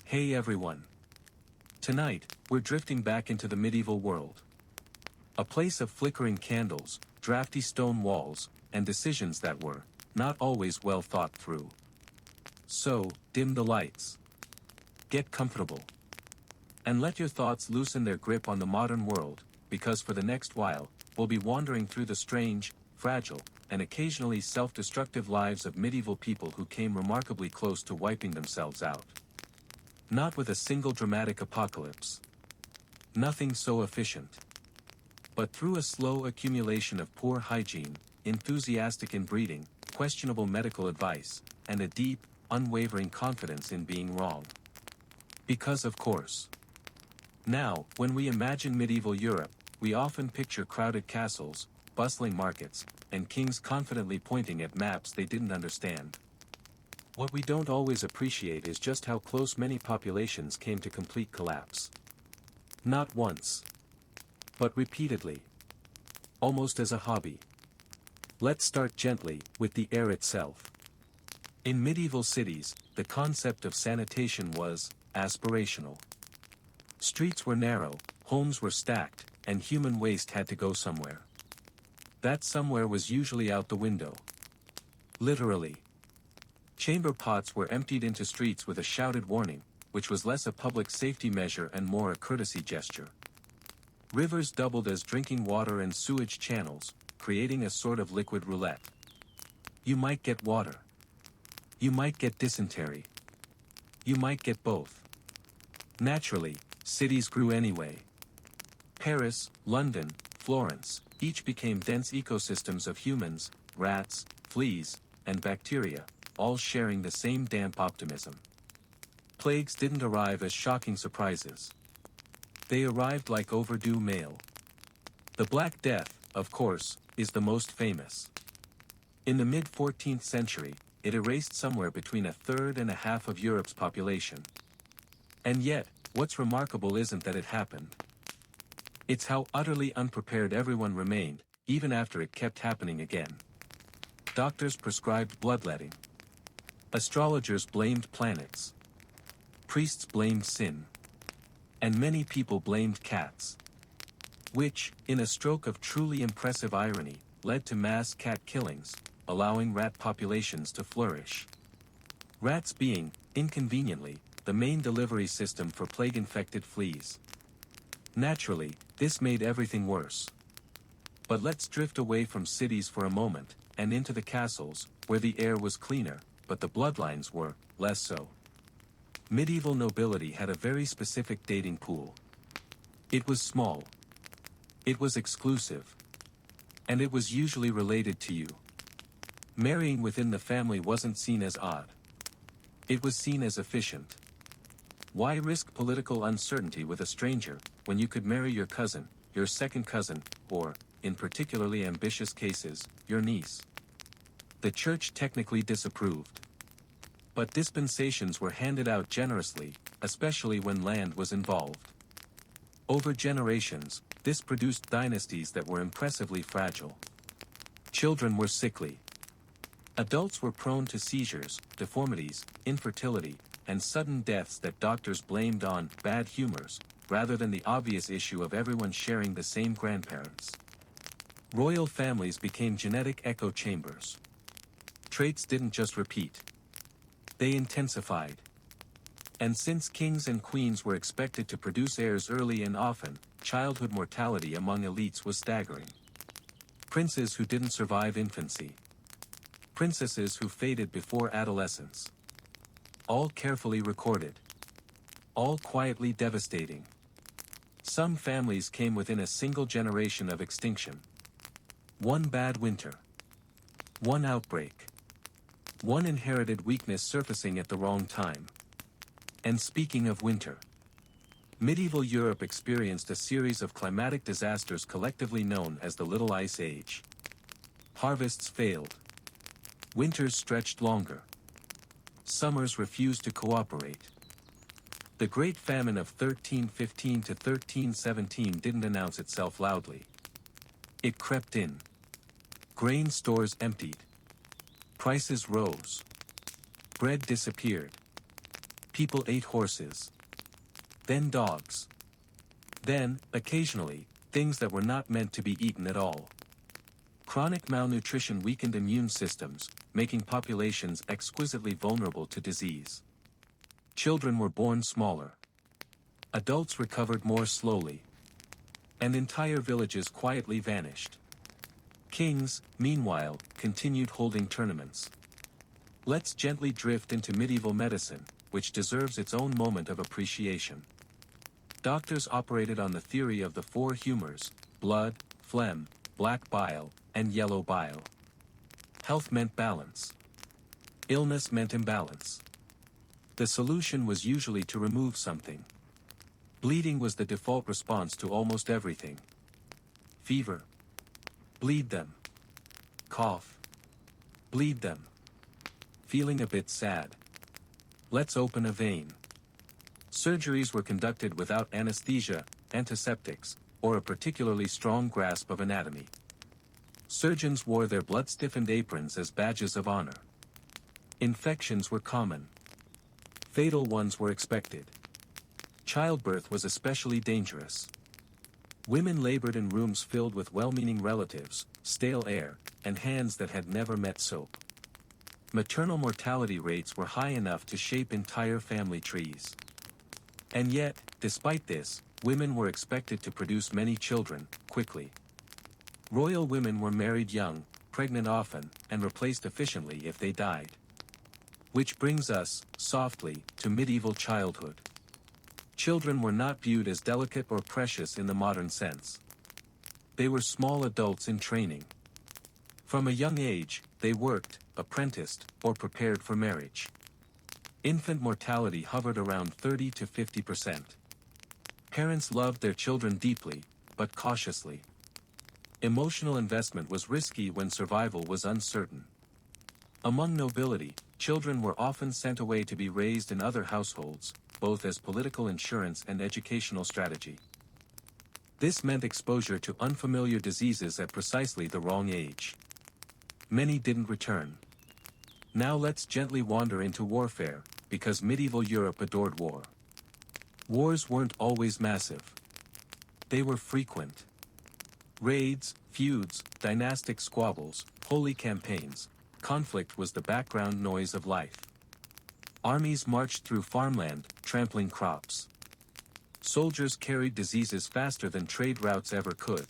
Hey everyone. Tonight, we're drifting back into the medieval world. A place of flickering candles, drafty stone walls, and decisions that were not always well thought through. So, dim the lights. Get comfortable. And let your thoughts loosen their grip on the modern world, because for the next while, we'll be wandering through the strange, fragile, and occasionally self-destructive lives of medieval people who came remarkably close to wiping themselves out. Not with a single dramatic apocalypse. Nothing so efficient. But through a slow accumulation of poor hygiene, enthusiastic inbreeding, questionable medical advice, and a deep, unwavering confidence in being wrong. Because of course. Now, when we imagine medieval Europe, we often picture crowded castles, bustling markets, and kings confidently pointing at maps they didn't understand. What we don't always appreciate is just how close many populations came to complete collapse. Not once, but repeatedly. Almost as a hobby. Let's start gently, with the air itself. In medieval cities, the concept of sanitation was aspirational. Streets were narrow, homes were stacked, and human waste had to go somewhere. That somewhere was usually out the window. Literally. Chamber pots were emptied into streets with a shouted warning, which was less a public safety measure and more a courtesy gesture. Rivers doubled as drinking water and sewage channels, creating a sort of liquid roulette. You might get water. You might get dysentery. You might get both. Naturally, cities grew anyway. Paris, London, Florence, each became dense ecosystems of humans, rats, fleas, and bacteria, all sharing the same damp optimism. Plagues didn't arrive as shocking surprises. They arrived like overdue mail. The Black Death, of course, is the most famous. In the mid-14th century, it erased somewhere between a third and a half of Europe's population. And yet, what's remarkable isn't that it happened. It's how utterly unprepared everyone remained, even after it kept happening again. Doctors prescribed bloodletting. Astrologers blamed planets. Priests blamed sin. And many people blamed cats. Which, in a stroke of truly impressive irony, led to mass cat killings, allowing rat populations to flourish. Rats being, inconveniently, the main delivery system for plague-infected fleas. Naturally, this made everything worse. But let's drift away from cities for a moment, and into the castles, where the air was cleaner, but the bloodlines were less so. Medieval nobility had a very specific dating pool. It was small. It was exclusive. And it was usually related to you. Marrying within the family wasn't seen as odd. It was seen as efficient. Why risk political uncertainty with a stranger, when you could marry your cousin, your second cousin, or, in particularly ambitious cases, your niece? The church technically disapproved. But dispensations were handed out generously, especially when land was involved. Over generations, this produced dynasties that were impressively fragile. Children were sickly. Adults were prone to seizures, deformities, infertility, and sudden deaths that doctors blamed on bad humors, rather than the obvious issue of everyone sharing the same grandparents. Royal families became genetic echo chambers. Traits didn't just repeat. They intensified. And since kings and queens were expected to produce heirs early and often, childhood mortality among elites was staggering. Princes who didn't survive infancy. Princesses who faded before adolescence. All carefully recorded. All quietly devastating. Some families came within a single generation of extinction. One bad winter. One outbreak. One inherited weakness surfacing at the wrong time. And speaking of winter, medieval Europe experienced a series of climatic disasters collectively known as the Little Ice Age. Harvests failed. Winters stretched longer. Summers refused to cooperate. The Great Famine of 1315 to 1317 didn't announce itself loudly. It crept in. Grain stores emptied. Prices rose. Bread disappeared. People ate horses. Then dogs. Then, occasionally, things that were not meant to be eaten at all. Chronic malnutrition weakened immune systems, making populations exquisitely vulnerable to disease. Children were born smaller. Adults recovered more slowly. And entire villages quietly vanished. Kings, meanwhile, continued holding tournaments. Let's gently drift into medieval medicine, which deserves its own moment of appreciation. Doctors operated on the theory of the four humors: blood, phlegm, black bile, and yellow bile. Health meant balance. Illness meant imbalance. The solution was usually to remove something. Bleeding was the default response to almost everything. Fever. Bleed them. Cough. Bleed them. Feeling a bit sad. Let's open a vein. Surgeries were conducted without anesthesia, antiseptics, or a particularly strong grasp of anatomy. Surgeons wore their blood-stiffened aprons as badges of honor. Infections were common. Fatal ones were expected. Childbirth was especially dangerous. Women labored in rooms filled with well-meaning relatives, stale air, and hands that had never met soap. Maternal mortality rates were high enough to shape entire family trees. And yet, despite this, women were expected to produce many children, quickly. Royal women were married young, pregnant often, and replaced efficiently if they died. Which brings us, softly, to medieval childhood. Children were not viewed as delicate or precious in the modern sense. They were small adults in training. From a young age, they worked, apprenticed, or prepared for marriage. Infant mortality hovered around 30 to 50%. Parents loved their children deeply, but cautiously. Emotional investment was risky when survival was uncertain. Among nobility, children were often sent away to be raised in other households, both as political insurance and educational strategy. This meant exposure to unfamiliar diseases at precisely the wrong age. Many didn't return. Now let's gently wander into warfare, because medieval Europe adored war. Wars weren't always massive. They were frequent. Raids, feuds, dynastic squabbles, holy campaigns. Conflict was the background noise of life. Armies marched through farmland, trampling crops. Soldiers carried diseases faster than trade routes ever could.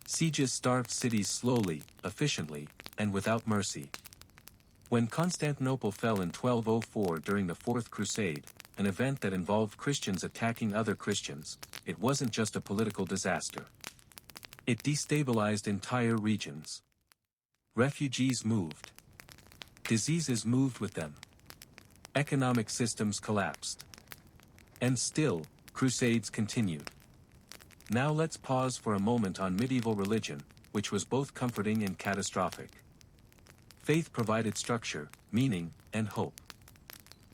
Sieges starved cities slowly, efficiently, and without mercy. When Constantinople fell in 1204 during the Fourth Crusade, an event that involved Christians attacking other Christians, it wasn't just a political disaster. It destabilized entire regions. Refugees moved. Diseases moved with them. Economic systems collapsed. And still, crusades continued. Now let's pause for a moment on medieval religion, which was both comforting and catastrophic. Faith provided structure, meaning, and hope.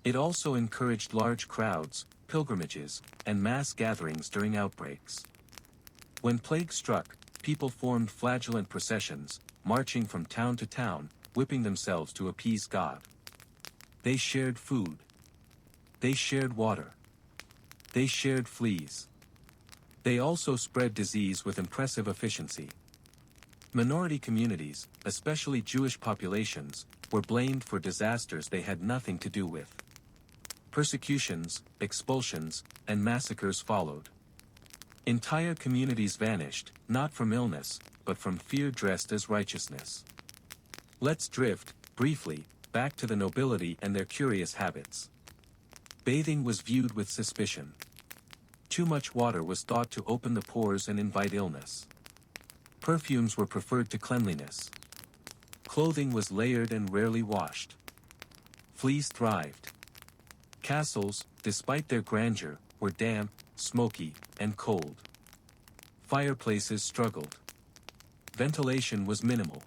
It also encouraged large crowds, pilgrimages, and mass gatherings during outbreaks. When plague struck, people formed flagellant processions, marching from town to town, whipping themselves to appease God. They shared food. They shared water. They shared fleas. They also spread disease with impressive efficiency. Minority communities, especially Jewish populations, were blamed for disasters they had nothing to do with. Persecutions, expulsions, and massacres followed. Entire communities vanished, not from illness, but from fear dressed as righteousness. Let's drift, briefly, back to the nobility and their curious habits. Bathing was viewed with suspicion. Too much water was thought to open the pores and invite illness. Perfumes were preferred to cleanliness. Clothing was layered and rarely washed. Fleas thrived. Castles, despite their grandeur, were damp, smoky, and cold. Fireplaces struggled. Ventilation was minimal.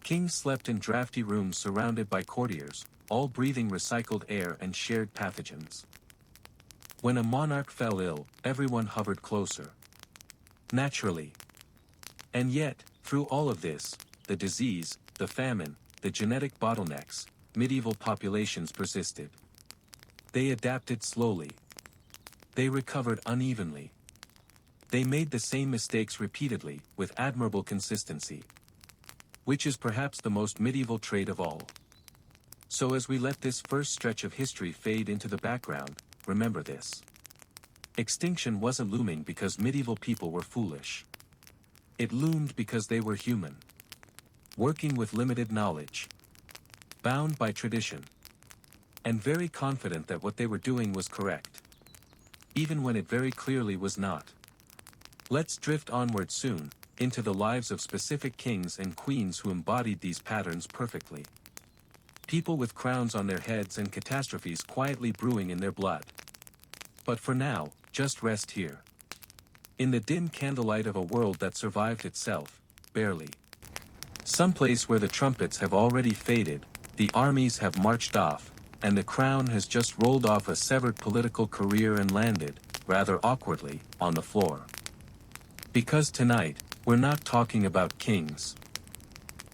Kings slept in drafty rooms surrounded by courtiers, all breathing recycled air and shared pathogens. When a monarch fell ill, everyone hovered closer. Naturally. And yet, through all of this, the disease, the famine, the genetic bottlenecks, medieval populations persisted. They adapted slowly. They recovered unevenly. They made the same mistakes repeatedly, with admirable consistency. Which is perhaps the most medieval trait of all. So as we let this first stretch of history fade into the background, remember this. Extinction wasn't looming because medieval people were foolish. It loomed because they were human. Working with limited knowledge. Bound by tradition. And very confident that what they were doing was correct. Even when it very clearly was not. Let's drift onward soon, into the lives of specific kings and queens who embodied these patterns perfectly. People with crowns on their heads and catastrophes quietly brewing in their blood. But for now, just rest here. In the dim candlelight of a world that survived itself, barely. Someplace where the trumpets have already faded, the armies have marched off, and the crown has just rolled off a severed political career and landed, rather awkwardly, on the floor. Because tonight, we're not talking about kings.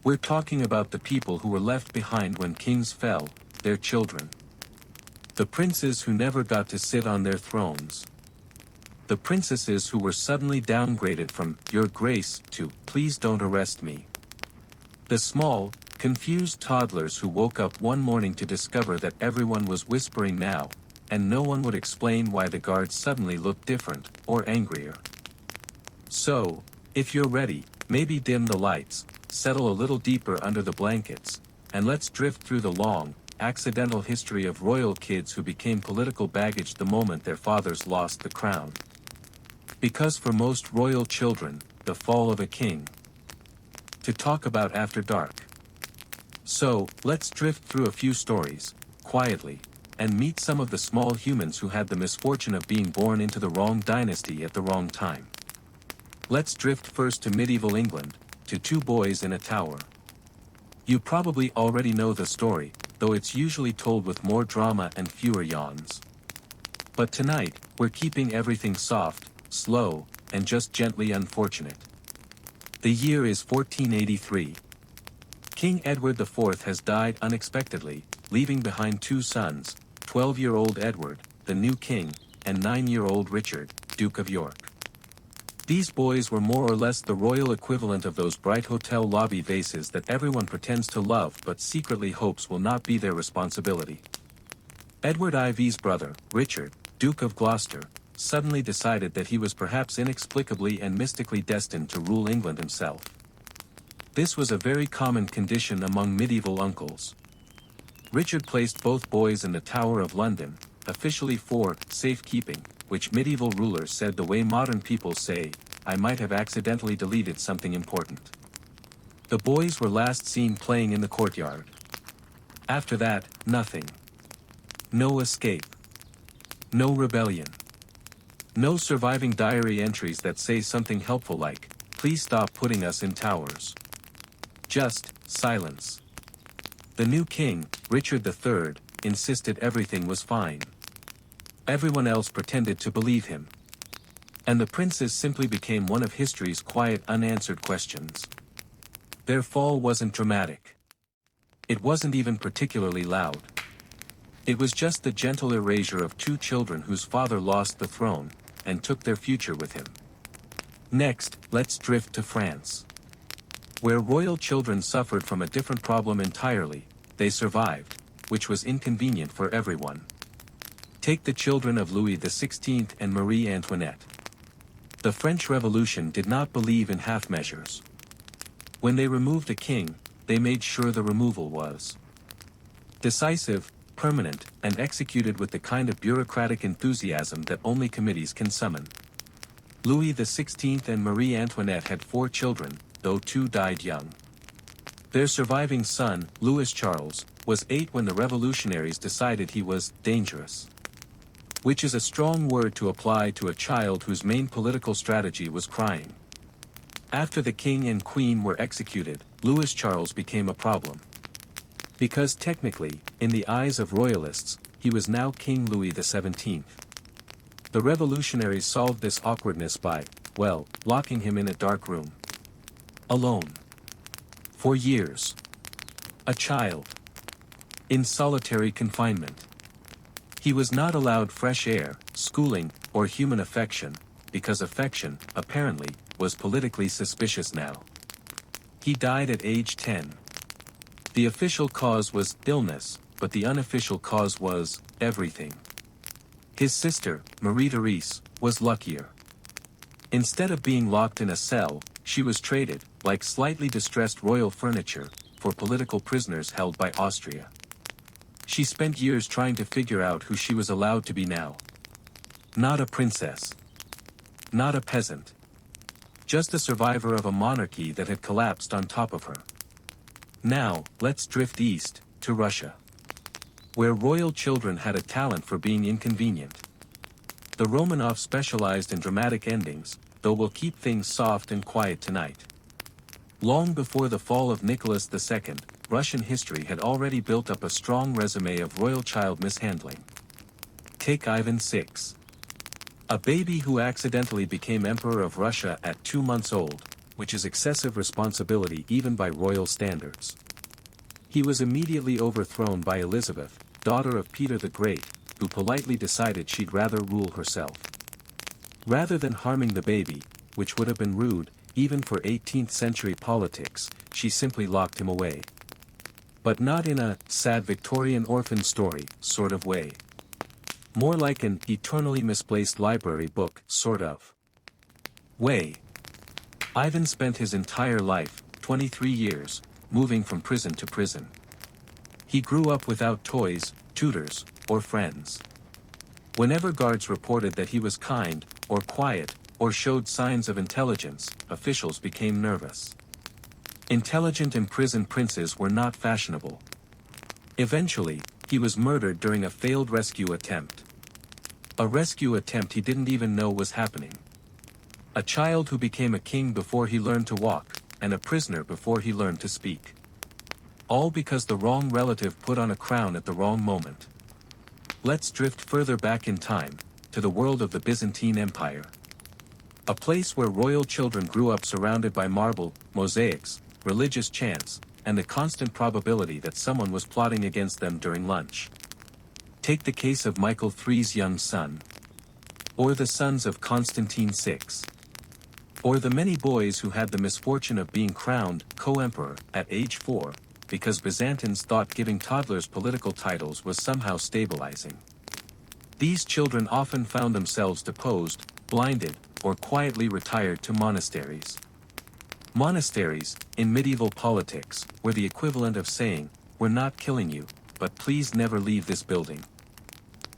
We're talking about the people who were left behind when kings fell, their children. The princes who never got to sit on their thrones. The princesses who were suddenly downgraded from, Your Grace, to, Please don't arrest me. The small, confused toddlers who woke up one morning to discover that everyone was whispering now, and no one would explain why the guards suddenly looked different, or angrier. So, if you're ready, maybe dim the lights, settle a little deeper under the blankets, and let's drift through the long, accidental history of royal kids who became political baggage the moment their fathers lost the crown. Because for most royal children, the fall of a king. To talk about after dark. So, let's drift through a few stories, quietly, and meet some of the small humans who had the misfortune of being born into the wrong dynasty at the wrong time. Let's drift first to medieval England, to two boys in a tower. You probably already know the story, though it's usually told with more drama and fewer yawns. But tonight, we're keeping everything soft, slow, and just gently unfortunate. The year is 1483. King Edward IV has died unexpectedly, leaving behind two sons, 12-year-old Edward, the new king, and 9-year-old Richard, Duke of York. These boys were more or less the royal equivalent of those bright hotel lobby vases that everyone pretends to love but secretly hopes will not be their responsibility. Edward IV's brother, Richard, Duke of Gloucester, suddenly decided that he was perhaps inexplicably and mystically destined to rule England himself. This was a very common condition among medieval uncles. Richard placed both boys in the Tower of London, officially for safekeeping, which medieval rulers said the way modern people say, I might have accidentally deleted something important. The boys were last seen playing in the courtyard. After that, nothing. No escape. No rebellion. No surviving diary entries that say something helpful like, please stop putting us in towers. Just silence. The new king, Richard III, insisted everything was fine. Everyone else pretended to believe him. And the princes simply became one of history's quiet unanswered questions. Their fall wasn't dramatic. It wasn't even particularly loud. It was just the gentle erasure of two children whose father lost the throne, and took their future with him. Next, let's drift to France. Where royal children suffered from a different problem entirely, they survived, which was inconvenient for everyone. Take the children of Louis XVI and Marie Antoinette. The French Revolution did not believe in half measures. When they removed a king, they made sure the removal was decisive, permanent, and executed with the kind of bureaucratic enthusiasm that only committees can summon. Louis XVI and Marie Antoinette had 4 children, though 2 died young. Their surviving son, Louis Charles, was 8 when the revolutionaries decided he was dangerous. Which is a strong word to apply to a child whose main political strategy was crying. After the king and queen were executed, Louis Charles became a problem. Because technically, in the eyes of royalists, he was now King Louis XVII. The revolutionaries solved this awkwardness by, well, locking him in a dark room. Alone. For years. A child. In solitary confinement. He was not allowed fresh air, schooling, or human affection, because affection, apparently, was politically suspicious now. He died at age 10. The official cause was illness, but the unofficial cause was everything. His sister, Marie-Therese, was luckier. Instead of being locked in a cell, she was traded, like slightly distressed royal furniture, for political prisoners held by Austria. She spent years trying to figure out who she was allowed to be now. Not a princess. Not a peasant. Just a survivor of a monarchy that had collapsed on top of her. Now, let's drift east, to Russia. Where royal children had a talent for being inconvenient. The Romanovs specialized in dramatic endings, though we'll keep things soft and quiet tonight. Long before the fall of Nicholas II, Russian history had already built up a strong resume of royal child mishandling. Take Ivan VI. A baby who accidentally became Emperor of Russia at 2 months old, which is excessive responsibility even by royal standards. He was immediately overthrown by Elizabeth, daughter of Peter the Great, who politely decided she'd rather rule herself. Rather than harming the baby, which would have been rude, even for 18th century politics, she simply locked him away. But not in a sad Victorian orphan story sort of way. More like an eternally misplaced library book sort of way. Ivan spent his entire life, 23 years, moving from prison to prison. He grew up without toys, tutors, or friends. Whenever guards reported that he was kind, or quiet, or showed signs of intelligence, officials became nervous. Intelligent imprisoned princes were not fashionable. Eventually, he was murdered during a failed rescue attempt. A rescue attempt he didn't even know was happening. A child who became a king before he learned to walk, and a prisoner before he learned to speak. All because the wrong relative put on a crown at the wrong moment. Let's drift further back in time, to the world of the Byzantine Empire. A place where royal children grew up surrounded by marble, mosaics, religious chants, and the constant probability that someone was plotting against them during lunch. Take the case of Michael III's young son. Or the sons of Constantine VI. Or the many boys who had the misfortune of being crowned co-emperor at age 4, because Byzantines thought giving toddlers political titles was somehow stabilizing. These children often found themselves deposed, blinded, or quietly retired to monasteries. Monasteries, in medieval politics, were the equivalent of saying, "We're not killing you, but please never leave this building."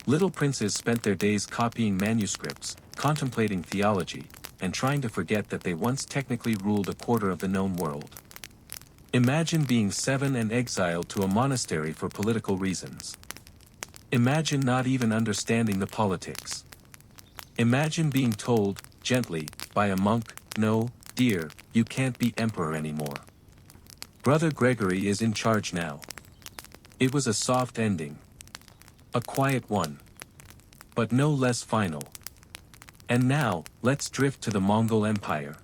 Little princes spent their days copying manuscripts, contemplating theology, and trying to forget that they once technically ruled a quarter of the known world. Imagine being 7 and exiled to a monastery for political reasons. Imagine not even understanding the politics. Imagine being told, gently, by a monk, "No, dear, you can't be emperor anymore. Brother Gregory is in charge now." It was a soft ending. A quiet one. But no less final. And now, let's drift to the Mongol Empire.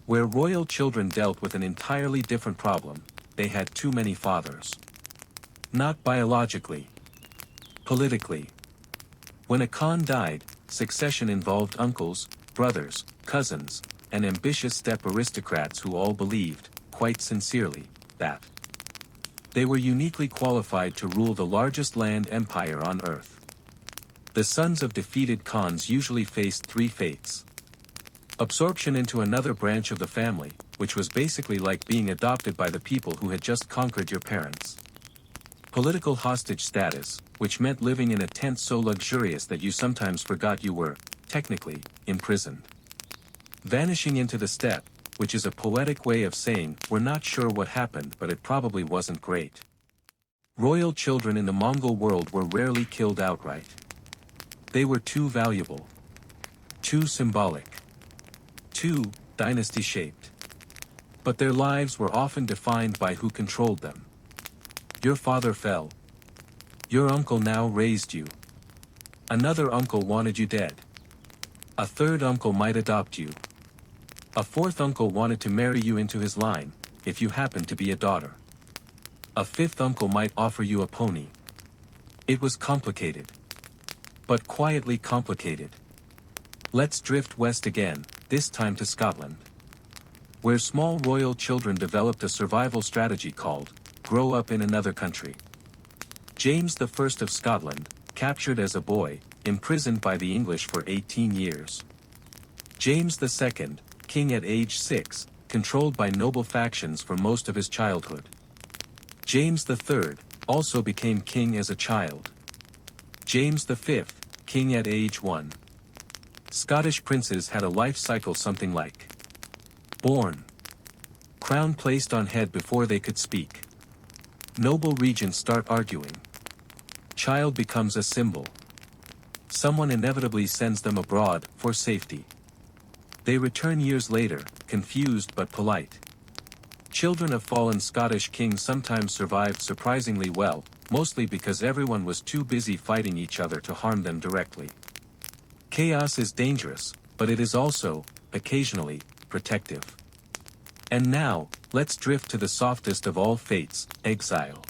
Where royal children dealt with an entirely different problem: they had too many fathers. Not biologically. Politically. When a Khan died, succession involved uncles, brothers, cousins, and ambitious steppe aristocrats who all believed, quite sincerely, that they were uniquely qualified to rule the largest land empire on earth. The sons of defeated Khans usually faced 3 fates. Absorption into another branch of the family, which was basically like being adopted by the people who had just conquered your parents. Political hostage status, which meant living in a tent so luxurious that you sometimes forgot you were, technically, imprisoned. Vanishing into the steppe, which is a poetic way of saying, "We're not sure what happened, but it probably wasn't great." Royal children in the Mongol world were rarely killed outright. They were too valuable. Too symbolic. Too dynasty-shaped. But their lives were often defined by who controlled them. Your father fell. Your uncle now raised you. Another uncle wanted you dead. A third uncle might adopt you. A fourth uncle wanted to marry you into his line, if you happened to be a daughter. A fifth uncle might offer you a pony. It was complicated. but quietly complicated. Let's drift west again, this time to Scotland, where small royal children developed a survival strategy called, grow up in another country. James I of Scotland, captured as a boy, imprisoned by the English for 18 years. James II, king at age 6, controlled by noble factions for most of his childhood. James III, also became king as a child. James V, king at age 1. Scottish princes had a life cycle something like: born, crown placed on head before they could speak. Noble regents start arguing. Child becomes a symbol. Someone inevitably sends them abroad, for safety. They return years later, confused but polite. Children of fallen Scottish kings sometimes survived surprisingly well, mostly because everyone was too busy fighting each other to harm them directly. Chaos is dangerous, but it is also, occasionally, protective. And now, let's drift to the softest of all fates, exile.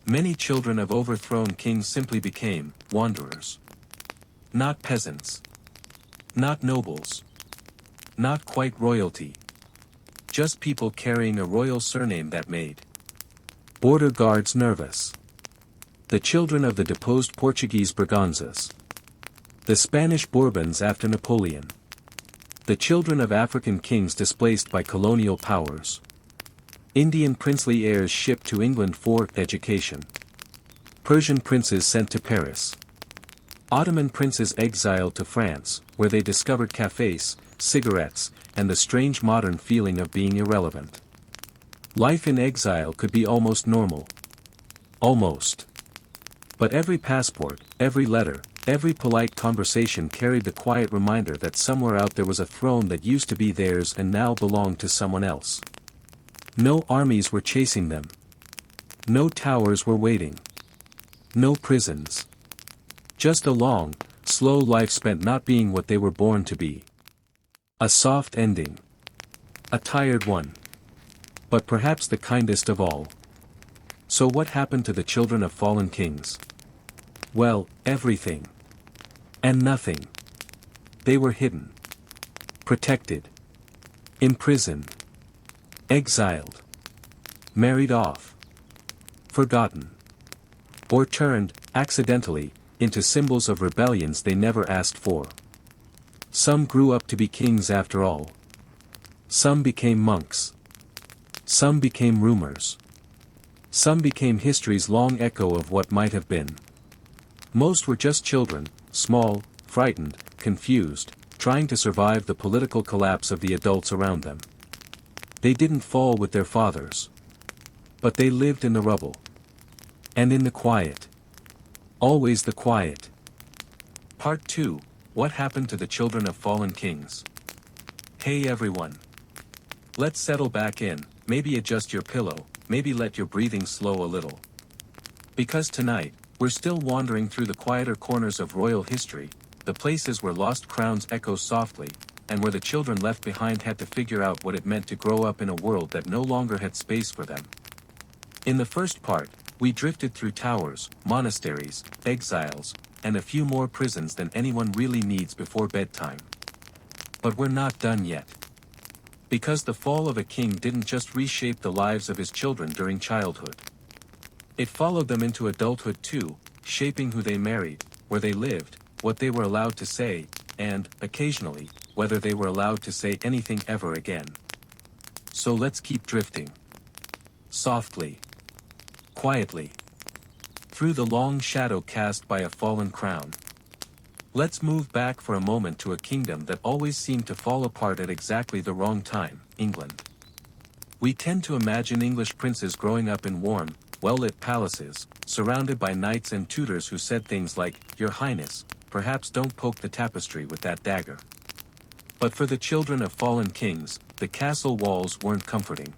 Many children of overthrown kings simply became wanderers. Not peasants. Not nobles. Not quite royalty. Just people carrying a royal surname that made border guards nervous. The children of the deposed Portuguese Braganzas. The Spanish Bourbons after Napoleon. The children of African kings displaced by colonial powers. Indian princely heirs shipped to England for education. Persian princes sent to Paris. Ottoman princes exiled to France, where they discovered cafes, cigarettes, and the strange modern feeling of being irrelevant. Life in exile could be almost normal. Almost. But every passport, every letter, every polite conversation carried the quiet reminder that somewhere out there was a throne that used to be theirs and now belonged to someone else. No armies were chasing them. No towers were waiting. No prisons. Just a long, slow life spent not being what they were born to be. A soft ending. A tired one. But perhaps the kindest of all. So what happened to the children of fallen kings? Well, everything. And nothing. They were hidden. Protected. Imprisoned. Exiled. Married off. Forgotten. Or turned, accidentally, into symbols of rebellions they never asked for. Some grew up to be kings after all. Some became monks. Some became rumors. Some became history's long echo of what might have been. Most were just children, small, frightened, confused, trying to survive the political collapse of the adults around them. They didn't fall with their fathers. But they lived in the rubble. And in the quiet. Always the quiet. Part 2, What happened to the children of fallen kings? Hey everyone. Let's settle back in, maybe adjust your pillow, maybe let your breathing slow a little. Because tonight, we're still wandering through the quieter corners of royal history, the places where lost crowns echo softly, and where the children left behind had to figure out what it meant to grow up in a world that no longer had space for them. In the first part, we drifted through towers, monasteries, exiles, and a few more prisons than anyone really needs before bedtime. But we're not done yet. Because the fall of a king didn't just reshape the lives of his children during childhood. It followed them into adulthood too, shaping who they married, where they lived, what they were allowed to say, and, occasionally, whether they were allowed to say anything ever again. So let's keep drifting. Softly. Quietly. Through the long shadow cast by a fallen crown. Let's move back for a moment to a kingdom that always seemed to fall apart at exactly the wrong time, England. We tend to imagine English princes growing up in warm, well-lit palaces, surrounded by knights and tutors who said things like, "Your Highness, perhaps don't poke the tapestry with that dagger." But for the children of fallen kings, the castle walls weren't comforting.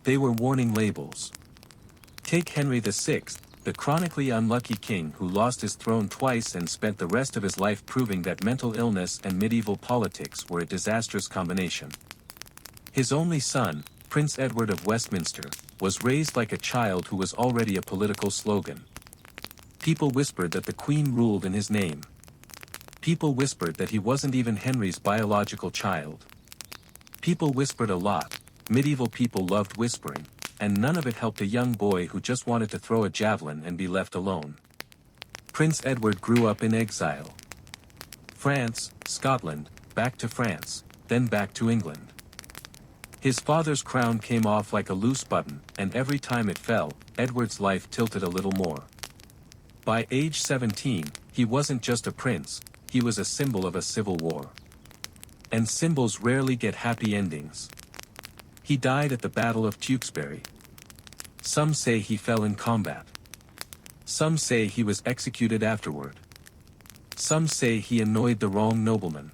They were warning labels. Take Henry VI, the chronically unlucky king who lost his throne twice and spent the rest of his life proving that mental illness and medieval politics were a disastrous combination. His only son, Prince Edward of Westminster, was raised like a child who was already a political slogan. People whispered that the Queen ruled in his name. People whispered that he wasn't even Henry's biological child. People whispered a lot. Medieval people loved whispering, and none of it helped a young boy who just wanted to throw a javelin and be left alone. Prince Edward grew up in exile. France, Scotland, back to France, then back to England. His father's crown came off like a loose button, and every time it fell, Edward's life tilted a little more. By age 17, he wasn't just a prince, he was a symbol of a civil war. And symbols rarely get happy endings. He died at the Battle of Tewkesbury. Some say he fell in combat. Some say he was executed afterward. Some say he annoyed the wrong nobleman.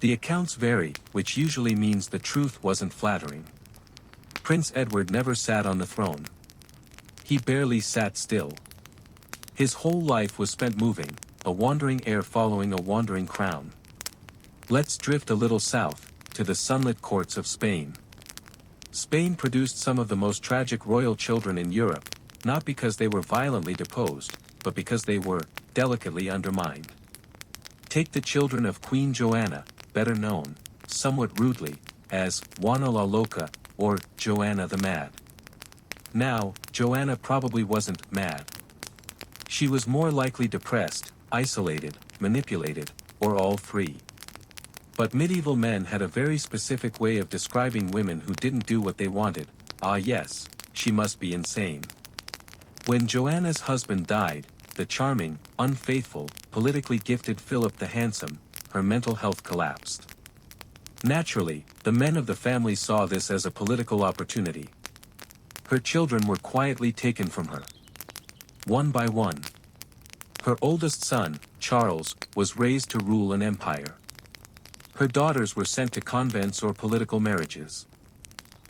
The accounts vary, which usually means the truth wasn't flattering. Prince Edward never sat on the throne. He barely sat still. His whole life was spent moving, a wandering heir following a wandering crown. Let's drift a little south, to the sunlit courts of Spain. Spain produced some of the most tragic royal children in Europe, not because they were violently deposed, but because they were delicately undermined. Take the children of Queen Joanna, better known, somewhat rudely, as Juana la Loca, or Joanna the Mad. Now, Joanna probably wasn't mad. She was more likely depressed, isolated, manipulated, or all three. But medieval men had a very specific way of describing women who didn't do what they wanted. Ah yes, she must be insane. When Joanna's husband died, the charming, unfaithful, politically gifted Philip the Handsome, her mental health collapsed. Naturally, the men of the family saw this as a political opportunity. Her children were quietly taken from her. One by one. Her oldest son, Charles, was raised to rule an empire. Her daughters were sent to convents or political marriages.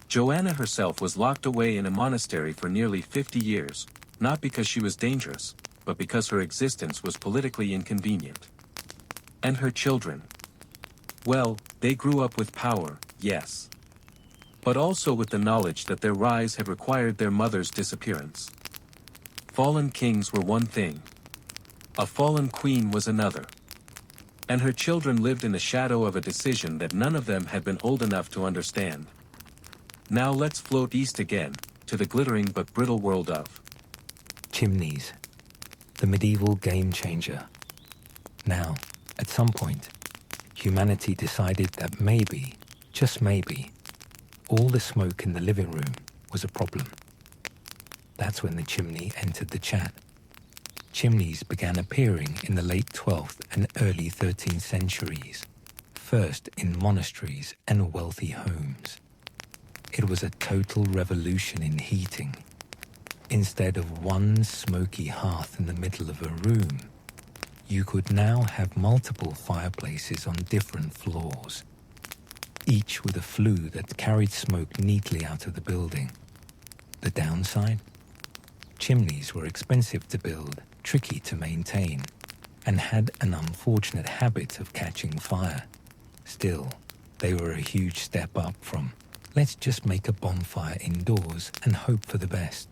Joanna herself was locked away in a monastery for nearly 50 years, not because she was dangerous, but because her existence was politically inconvenient. And her children? Well, they grew up with power, yes. But also with the knowledge that their rise had required their mother's disappearance. Fallen kings were one thing. A fallen queen was another. And her children lived in the shadow of a decision that none of them had been old enough to understand. Now let's float east again, to the glittering but brittle world of chimneys, the medieval game changer. Now, at some point, humanity decided that maybe, just maybe, all the smoke in the living room was a problem. That's when the chimney entered the chat. Chimneys began appearing in the late 12th and early 13th centuries, first in monasteries and wealthy homes. It was a total revolution in heating. Instead of one smoky hearth in the middle of a room, you could now have multiple fireplaces on different floors, each with a flue that carried smoke neatly out of the building. The downside? Chimneys were expensive to build, tricky to maintain, and had an unfortunate habit of catching fire. Still, they were a huge step up from, let's just make a bonfire indoors and hope for the best.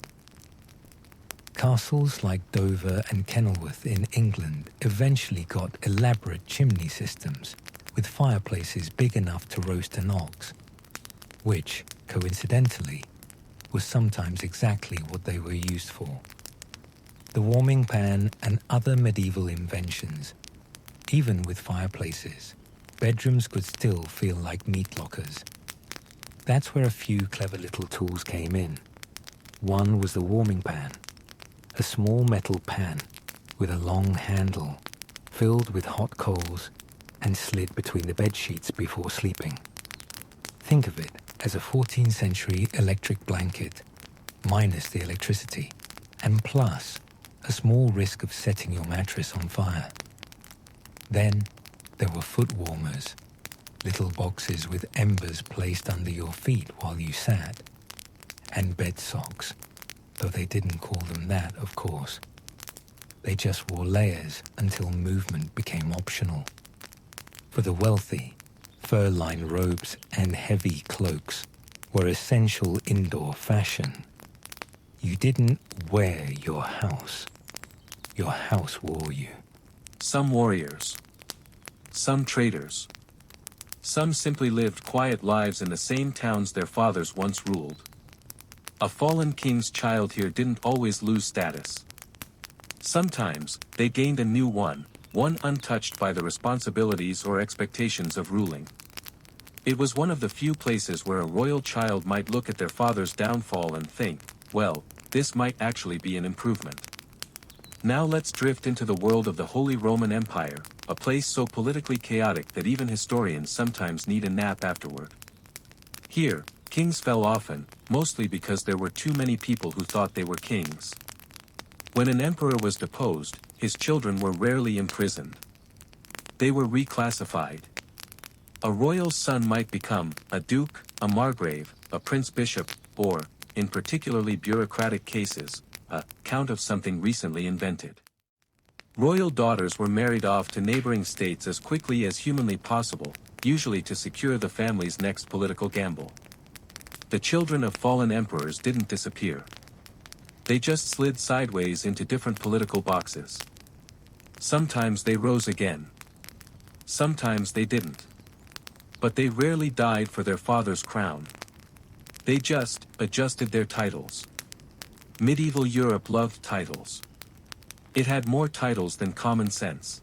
Castles like Dover and Kenilworth in England eventually got elaborate chimney systems with fireplaces big enough to roast an ox, which, coincidentally, was sometimes exactly what they were used for. The warming pan and other medieval inventions. Even with fireplaces, bedrooms could still feel like meat lockers. That's where a few clever little tools came in. One was the warming pan, a small metal pan with a long handle, filled with hot coals and slid between the bed sheets before sleeping. Think of it as a 14th century electric blanket, minus the electricity, and plus a small risk of setting your mattress on fire. Then there were foot warmers, little boxes with embers placed under your feet while you sat, and bed socks, though they didn't call them that, of course. They just wore layers until movement became optional. For the wealthy, fur-lined robes and heavy cloaks were essential indoor fashion. You didn't wear your house. your house wore you. Some warriors. Some traders. Some simply lived quiet lives in the same towns their fathers once ruled. A fallen king's child here didn't always lose status. Sometimes, they gained a new one untouched by the responsibilities or expectations of ruling. It was one of the few places where a royal child might look at their father's downfall and think, well, this might actually be an improvement. Now let's drift into the world of the Holy Roman Empire, a place so politically chaotic that even historians sometimes need a nap afterward. Here, kings fell often, mostly because there were too many people who thought they were kings. When an emperor was deposed, his children were rarely imprisoned. They were reclassified. A royal son might become a duke, a margrave, a prince-bishop, or, in particularly bureaucratic cases, a count of something recently invented. Royal daughters were married off to neighboring states as quickly as humanly possible, usually to secure the family's next political gamble. The children of fallen emperors didn't disappear. They just slid sideways into different political boxes. Sometimes they rose again. Sometimes they didn't. But they rarely died for their father's crown. They just adjusted their titles. Medieval Europe loved titles. It had more titles than common sense.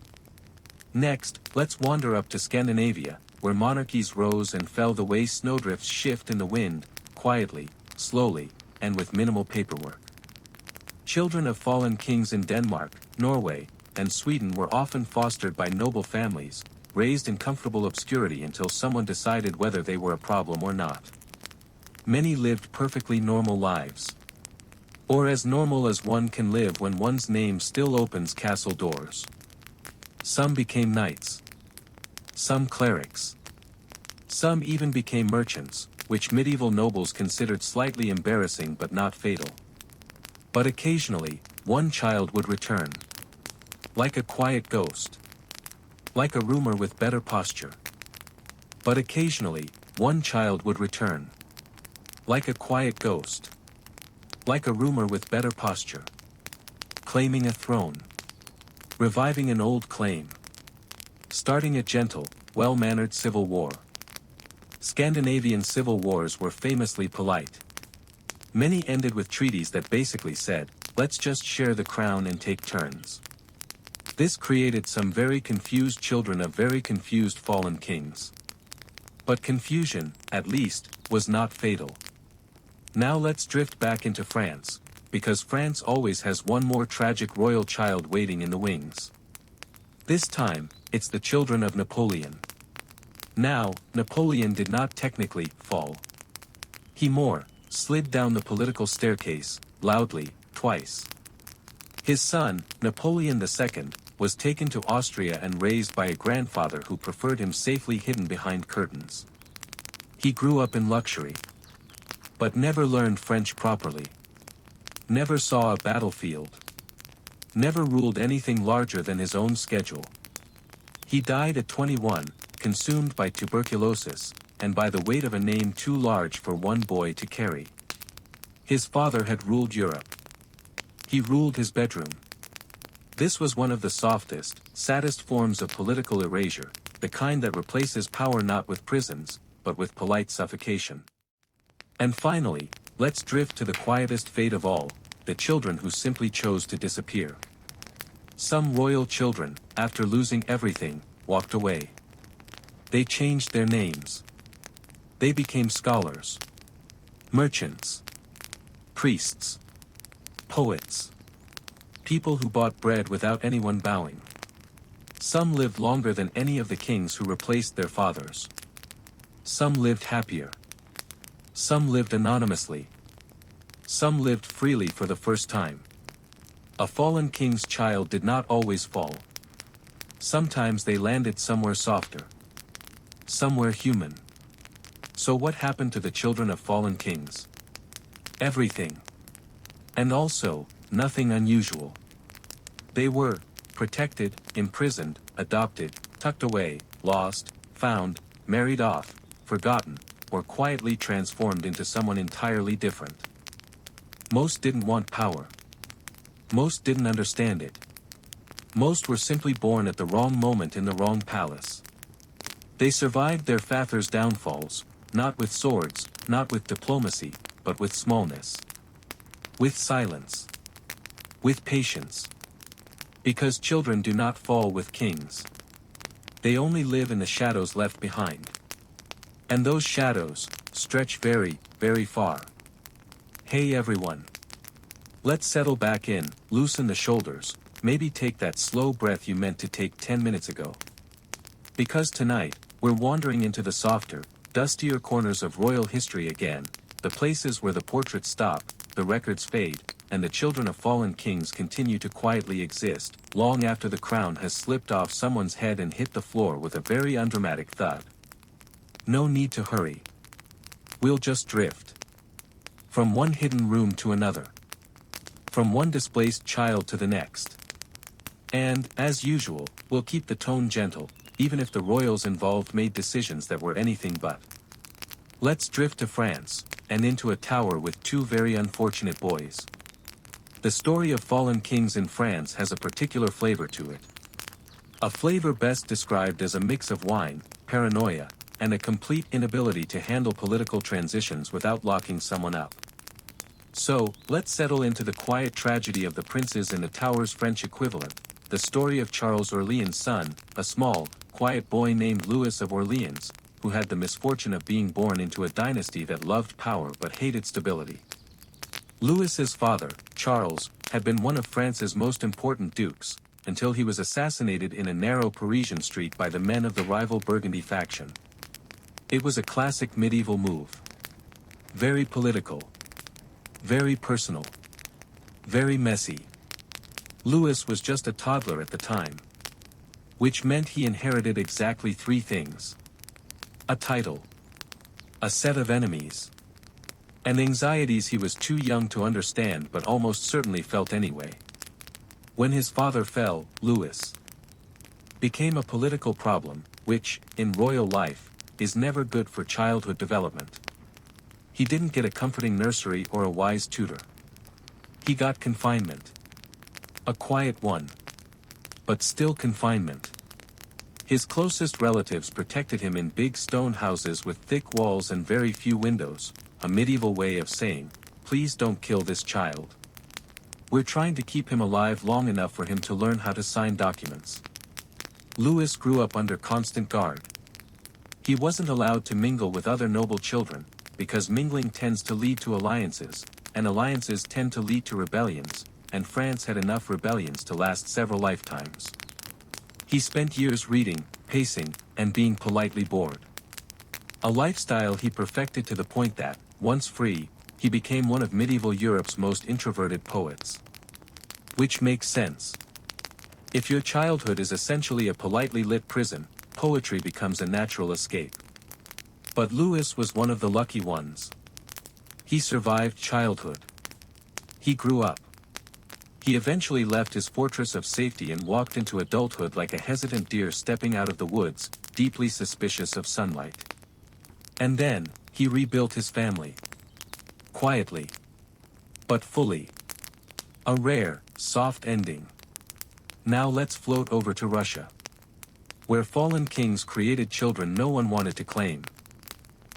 Next, let's wander up to Scandinavia, where monarchies rose and fell the way snowdrifts shift in the wind, quietly, slowly, and with minimal paperwork. Children of fallen kings in Denmark, Norway, and Sweden were often fostered by noble families, raised in comfortable obscurity until someone decided whether they were a problem or not. Many lived perfectly normal lives. Or as normal as one can live when one's name still opens castle doors. Some became knights. Some clerics. Some even became merchants, which medieval nobles considered slightly embarrassing but not fatal. But occasionally, one child would return. Like a quiet ghost. Like a rumor with better posture. But occasionally, one child would return. Like a quiet ghost. Like a rumor with better posture. Claiming a throne. Reviving an old claim. Starting a gentle, well-mannered civil war. Scandinavian civil wars were famously polite. Many ended with treaties that basically said, let's just share the crown and take turns. This created some very confused children of very confused fallen kings. But confusion, at least, was not fatal. Now let's drift back into France, because France always has one more tragic royal child waiting in the wings. This time, it's the children of Napoleon. Now, Napoleon did not technically fall. He more slid down the political staircase, loudly, twice. His son, Napoleon II, was taken to Austria and raised by a grandfather who preferred him safely hidden behind curtains. He grew up in luxury. But never learned French properly. Never saw a battlefield. Never ruled anything larger than his own schedule. He died at 21, consumed by tuberculosis, and by the weight of a name too large for one boy to carry. His father had ruled Europe. He ruled his bedroom. This was one of the softest, saddest forms of political erasure, the kind that replaces power not with prisons, but with polite suffocation. And finally, let's drift to the quietest fate of all, the children who simply chose to disappear. Some royal children, after losing everything, walked away. They changed their names. They became scholars, merchants, priests, poets, people who bought bread without anyone bowing. Some lived longer than any of the kings who replaced their fathers. Some lived happier. Some lived anonymously. Some lived freely for the first time. A fallen king's child did not always fall. Sometimes they landed somewhere softer. Somewhere human. So what happened to the children of fallen kings? Everything. And also, nothing unusual. They were protected, imprisoned, adopted, tucked away, lost, found, married off, forgotten, or quietly transformed into someone entirely different. Most didn't want power. Most didn't understand it. Most were simply born at the wrong moment in the wrong palace. They survived their father's downfalls, not with swords, not with diplomacy, but with smallness. With silence. With patience. Because children do not fall with kings. They only live in the shadows left behind. And those shadows stretch very, very far. Hey everyone. Let's settle back in, loosen the shoulders, maybe take that slow breath you meant to take 10 minutes ago. Because tonight, we're wandering into the softer, dustier corners of royal history again, the places where the portraits stop, the records fade, and the children of fallen kings continue to quietly exist, long after the crown has slipped off someone's head and hit the floor with a very undramatic thud. No need to hurry. We'll just drift. From one hidden room to another. From one displaced child to the next. And, as usual, we'll keep the tone gentle, even if the royals involved made decisions that were anything but. Let's drift to France, and into a tower with two very unfortunate boys. The story of fallen kings in France has a particular flavor to it. A flavor best described as a mix of wine, paranoia, and a complete inability to handle political transitions without locking someone up. So, let's settle into the quiet tragedy of the princes in the tower's French equivalent, the story of Charles Orleans' son, a small, quiet boy named Louis of Orleans, who had the misfortune of being born into a dynasty that loved power but hated stability. Louis's father, Charles, had been one of France's most important dukes, until he was assassinated in a narrow Parisian street by the men of the rival Burgundy faction. It was a classic medieval move. Very political. Very personal. Very messy. Louis was just a toddler at the time. Which meant he inherited exactly three things. A title. A set of enemies. And anxieties he was too young to understand but almost certainly felt anyway. When his father fell, Louis became a political problem, which, in royal life, is never good for childhood development. He didn't get a comforting nursery or a wise tutor. He got confinement. A quiet one. But still confinement. His closest relatives protected him in big stone houses with thick walls and very few windows, a medieval way of saying, please don't kill this child. We're trying to keep him alive long enough for him to learn how to sign documents. Louis grew up under constant guard. He wasn't allowed to mingle with other noble children, because mingling tends to lead to alliances, and alliances tend to lead to rebellions, and France had enough rebellions to last several lifetimes. He spent years reading, pacing, and being politely bored. A lifestyle he perfected to the point that, once free, he became one of medieval Europe's most introverted poets. Which makes sense. If your childhood is essentially a politely lit prison, poetry becomes a natural escape. But Louis was one of the lucky ones. He survived childhood. He grew up. He eventually left his fortress of safety and walked into adulthood like a hesitant deer stepping out of the woods, deeply suspicious of sunlight. And then, he rebuilt his family. Quietly. But fully. A rare, soft ending. Now let's float over to Russia. Where fallen kings created children no one wanted to claim.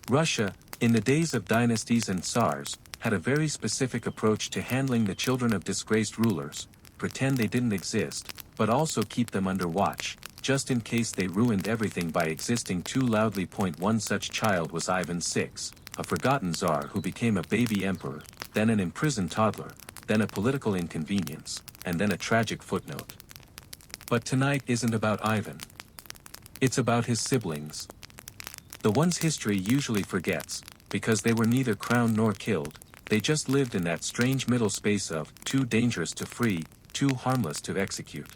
Russia, in the days of dynasties and tsars, had a very specific approach to handling the children of disgraced rulers, pretend they didn't exist, but also keep them under watch, just in case they ruined everything by existing too loudly. One such child was Ivan VI, a forgotten czar who became a baby emperor, then an imprisoned toddler, then a political inconvenience, and then a tragic footnote. But tonight isn't about Ivan. It's about his siblings. The ones history usually forgets, because they were neither crowned nor killed, they just lived in that strange middle space of, too dangerous to free, too harmless to execute.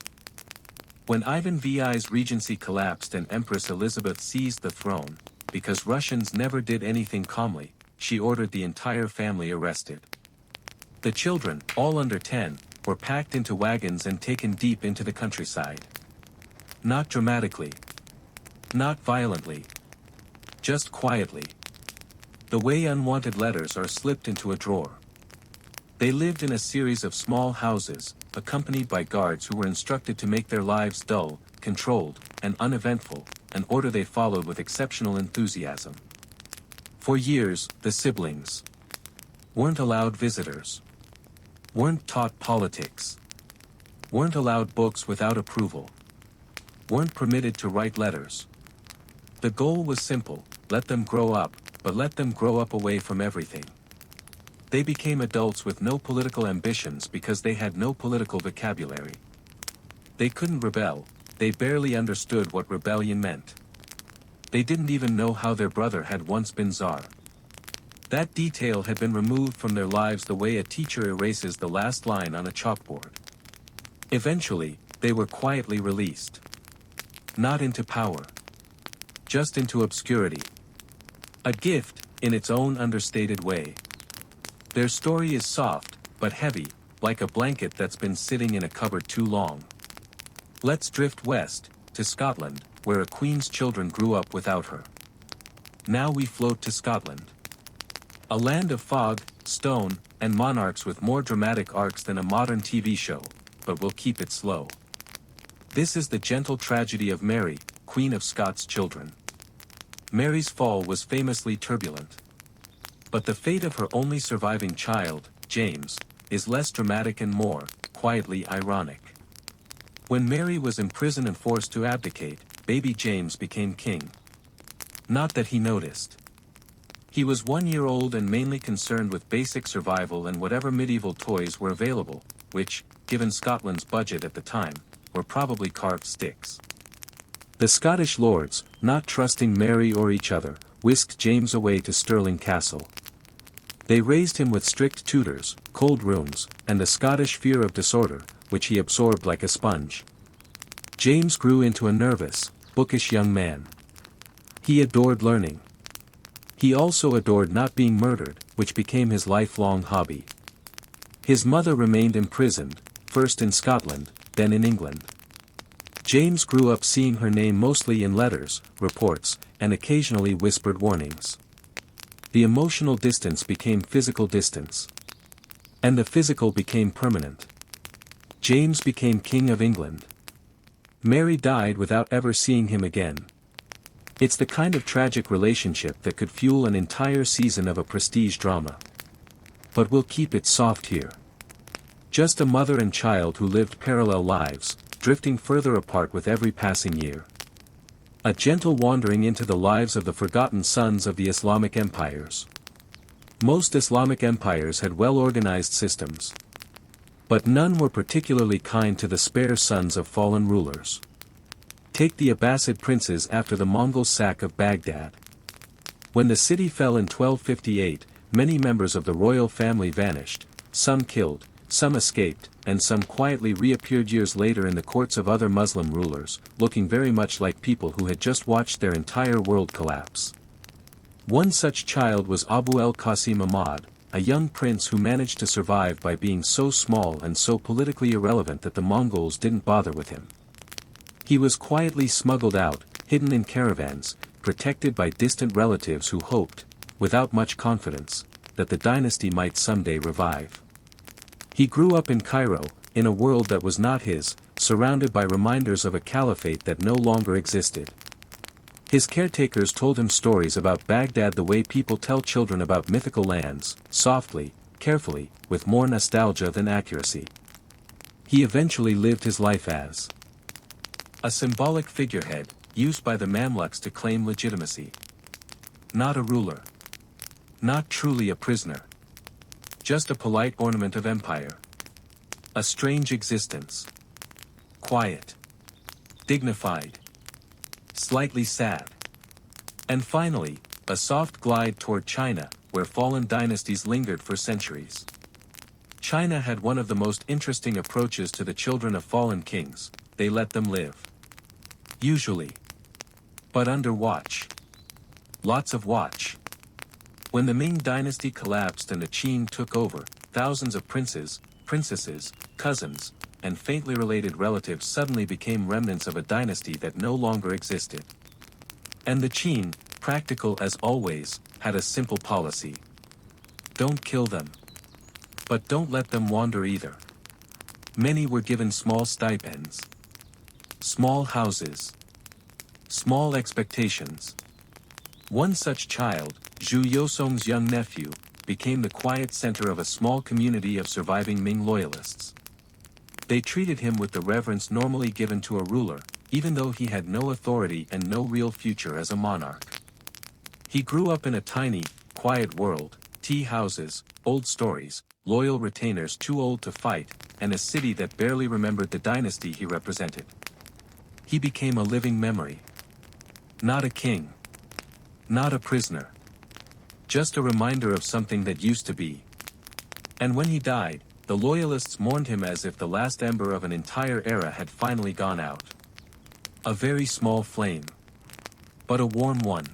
When Ivan VI's regency collapsed and Empress Elizabeth seized the throne, because Russians never did anything calmly, she ordered the entire family arrested. The children, all under 10, were packed into wagons and taken deep into the countryside. Not dramatically. Not violently. Just quietly. The way unwanted letters are slipped into a drawer. They lived in a series of small houses, accompanied by guards who were instructed to make their lives dull, controlled, and uneventful, an order they followed with exceptional enthusiasm. For years, the siblings weren't allowed visitors, weren't taught politics, weren't allowed books without approval, weren't permitted to write letters. The goal was simple: let them grow up, but let them grow up away from everything. They became adults with no political ambitions because they had no political vocabulary. They couldn't rebel, they barely understood what rebellion meant. They didn't even know how their brother had once been Tsar. That detail had been removed from their lives the way a teacher erases the last line on a chalkboard. Eventually, they were quietly released. Not into power, just into obscurity. A gift, in its own understated way. Their story is soft, but heavy, like a blanket that's been sitting in a cupboard too long. Let's drift west, to Scotland, where a queen's children grew up without her. Now we float to Scotland. A land of fog, stone, and monarchs with more dramatic arcs than a modern TV show, but we'll keep it slow. This is the gentle tragedy of Mary, Queen of Scots' children. Mary's fall was famously turbulent. But the fate of her only surviving child, James, is less dramatic and more, quietly ironic. When Mary was imprisoned and forced to abdicate, baby James became king. Not that he noticed. He was 1 year old and mainly concerned with basic survival and whatever medieval toys were available, which, given Scotland's budget at the time, were probably carved sticks. The Scottish lords, not trusting Mary or each other, whisked James away to Stirling Castle. They raised him with strict tutors, cold rooms, and a Scottish fear of disorder, which he absorbed like a sponge. James grew into a nervous, bookish young man. He adored learning. He also adored not being murdered, which became his lifelong hobby. His mother remained imprisoned, first in Scotland, then in England. James grew up seeing her name mostly in letters, reports, and occasionally whispered warnings. The emotional distance became physical distance. And the physical became permanent. James became King of England. Mary died without ever seeing him again. It's the kind of tragic relationship that could fuel an entire season of a prestige drama. But we'll keep it soft here. Just a mother and child who lived parallel lives, drifting further apart with every passing year. A gentle wandering into the lives of the forgotten sons of the Islamic empires. Most Islamic empires had well-organized systems. But none were particularly kind to the spare sons of fallen rulers. Take the Abbasid princes after the Mongol sack of Baghdad. When the city fell in 1258, many members of the royal family vanished, some killed, some escaped, and some quietly reappeared years later in the courts of other Muslim rulers, looking very much like people who had just watched their entire world collapse. One such child was Abu el-Qasim Ahmad, a young prince who managed to survive by being so small and so politically irrelevant that the Mongols didn't bother with him. He was quietly smuggled out, hidden in caravans, protected by distant relatives who hoped, without much confidence, that the dynasty might someday revive. He grew up in Cairo, in a world that was not his, surrounded by reminders of a caliphate that no longer existed. His caretakers told him stories about Baghdad the way people tell children about mythical lands, softly, carefully, with more nostalgia than accuracy. He eventually lived his life as a symbolic figurehead, used by the Mamluks to claim legitimacy. Not a ruler. Not truly a prisoner. Just a polite ornament of empire. A strange existence. Quiet. Dignified. Slightly sad. And finally, a soft glide toward China, where fallen dynasties lingered for centuries. China had one of the most interesting approaches to the children of fallen kings: they let them live. Usually. But under watch. Lots of watch. When the Ming dynasty collapsed and the Qin took over, thousands of princes, princesses, cousins, and faintly related relatives suddenly became remnants of a dynasty that no longer existed. And the Qin, practical as always, had a simple policy. Don't kill them. But don't let them wander either. Many were given small stipends, small houses, small expectations. One such child, Zhu Yosong's young nephew, became the quiet center of a small community of surviving Ming loyalists. They treated him with the reverence normally given to a ruler, even though he had no authority and no real future as a monarch. He grew up in a tiny, quiet world, tea houses, old stories, loyal retainers too old to fight, and a city that barely remembered the dynasty he represented. He became a living memory. Not a king. Not a prisoner. Just a reminder of something that used to be. And when he died, the loyalists mourned him as if the last ember of an entire era had finally gone out. A very small flame. But a warm one.